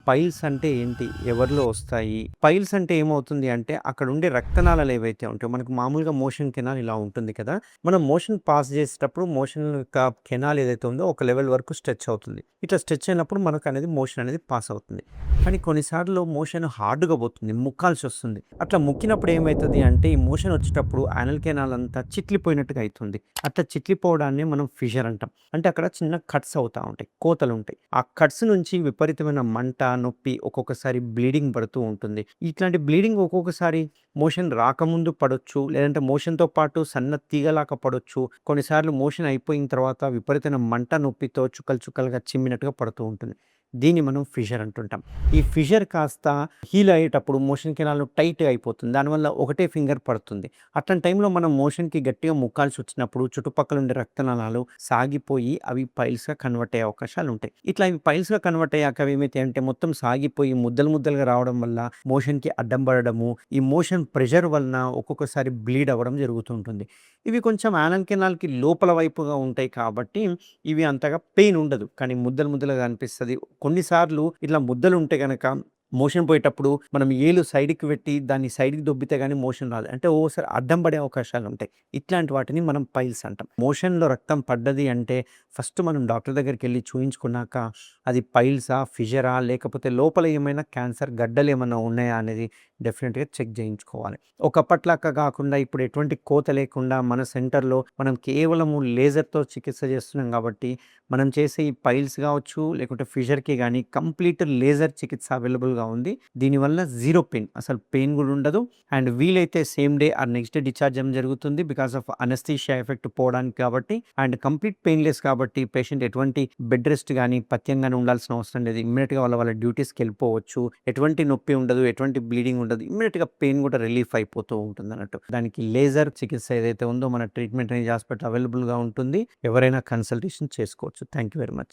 Piles అంటే ఏంటి? ఎవరిలో వస్తాయి? పైల్స్ అంటే ఏమవుతుంది అంటే, అక్కడుండే రక్తనాళాలు ఏవైతే ఉంటాయో, మనకు మామూలుగా మోషన్ కెనాల్ ఇలా ఉంటుంది కదా! మనం మోషన్ పాస్ చేసేటప్పుడు మోషన్ యొక్క కెనాల్ ఏదైతే ఉందో ఒక లెవెల్ వరకు స్ట్రెచ్ అవుతుంది. ఇట్లా స్ట్రెచ్ అయినప్పుడు మనకనేది మోషన్ అనేది పాస్ అవుతుంది. కానీ కొన్నిసార్లు మోషన్ హార్డ్‌గా పోతుంది. ముక్కాల్సొస్తుంది. అట్లా ముక్కినప్పుడు ఏమైతది అంటే, ఈ మోషన్ వచ్చేటప్పుడు యానల్ కెనాల్ అంతా చిట్లిపోయినట్టుగా అయితుంది. అట్లా చిట్లిపోవడాన్నే మనం ఫిషర్ అంటాం. అంటే అక్కడ చిన్న కట్స్ అవుతా ఉంటాయి. కోతలుంటాయి. ఆ కట్స్ నుంచి విపరీతమైన మంట, నొప్పి, ఒక్కొక్కసారి బ్లీడింగ్ పడుతూ ఉంటుంది. ఇట్లాంటి బ్లీడింగ్ ఒక్కొక్కసారి మోషన్ రాకముందు పడొచ్చు. లేదంటే మోషన్‌తో పాటు సన్న తీగలాగా పడొచ్చు. కొన్నిసార్లు మోషన్ అయిపోయిన తర్వాత విపరీతమైన మంట, నొప్పితో చుక్కలు చుక్కలుగా చిమ్మినట్టుగా పడుతూ ఉంటుంది. దీన్ని మనం ఫిషర్ అంటుంటాం. ఈ ఫిషర్ కాస్త హీల్ అయ్యేటప్పుడు మోషన్ కెనాల్ టైట్‌గా అయిపోతుంది. దానివల్ల ఒకటే ఫింగర్ పడుతుంది. అట్లాంటి టైంలో మనం మోషన్‌కి గట్టిగా ముక్కాల్సొచ్చినప్పుడు చుట్టుపక్కల ఉండే రక్తనాళాలు సాగిపోయి అవి పైల్స్‌గా కన్వర్ట్ అయ్యే అవకాశాలుంటాయి. ఇట్లా ఇవి పైల్స్‌గా కన్వర్ట్ అయ్యాక అవి ఏమైతాయంటే మొత్తం సాగిపోయి ముద్దలు ముద్దలుగా రావడం వల్ల మోషన్‌కి అడ్డం పడడము, ఈ మోషన్ ప్రెషర్ వలన ఒక్కొక్కసారి బ్లీడ్ అవ్వడం జరుగుతూ ఉంటుంది. ఇవి కొంచెం యానల్ కెనాల్‌కి లోపల వైపుగా ఉంటాయి కాబట్టి ఇవి అంతగా పెయిన్ ఉండదు. కానీ ముద్దలు ముద్దలుగా అనిపిస్తది. కొన్నిసార్లు ఇట్లా ముద్దలుంటే గనక మోషన్ పోయేటప్పుడు మనం ఏలు సైడ్‌కి పెట్టి దాన్ని సైడ్‌కి దొబ్బితే గాని మోషన్ రాదు. అంటే ఒక్కోసారి అడ్డం పడే అవకాశాలుంటాయి. ఇట్లాంటి వాటిని మనం పైల్స్ అంటాం. మోషన్‌లో రక్తం పడ్డది అంటే ఫస్ట్ మనం డాక్టర్ దగ్గరికెళ్లి చూయించుకున్నాక అది పైల్సా? ఫిషరా? లేకపోతే లోపల ఏమైనా క్యాన్సర్ గడ్డలేమన్నా ఉన్నాయా? అనేది డెఫినిట్‌గా చెక్ చేయించుకోవాలి. ఒకప్పట్లాగా కాకుండా ఇప్పుడు ఎటువంటి కోత లేకుండా మన సెంటర్‌లో మనం కేవలము లేజర్‌తో చికిత్స చేస్తున్నాం కాబట్టి మనం చేసే ఈ పైల్స్ కావచ్చు, లేకుంటే ఫిషర్‌కి గాని కంప్లీట్ లేజర్ చికిత్స అవైలబుల్‌గా ఉంది. దీనివల్ల జీరో పెయిన్. అసలు పెయిన్ గూడా ఉండదు. అండ్ వీలైతే same day or next day discharge అవ్వడం జరుగుతుంది. బికాస్ ఆఫ్ అనస్థీషియా ఎఫెక్ట్ పోవడానికి కాబట్టి. అండ్ కంప్లీట్ పెయిన్‌లెస్ కాబట్టి పేషెంట్ ఎటువంటి బెడ్ రెస్ట్ గాని, పథ్యం గాని ఉండాల్సిన అవసరం లేదు. ఇమ్మీడియేట్‌గా వాళ్ళ డ్యూటీస్‌కెళ్ళిపోవచ్చు. ఎటువంటి నొప్పి ఉండదు. ఎటువంటి బ్లీడింగ్ ఉండదు. ఇమ్మీడియేట్‌గా పెయిన్ గూడా రిలీఫ్ అయిపోతూ ఉంటుందన్నట్టు. దానికి లేజర్ చికిత్స ఏదైతే ఉందో మన ట్రీట్మెంట్ రేంజ్ హాస్పిటల్ అవైలబుల్‌గా ఉంటుంది. ఎవరైనా కన్సల్టేషన్ చేసుకోవచ్చు. Thank you very much.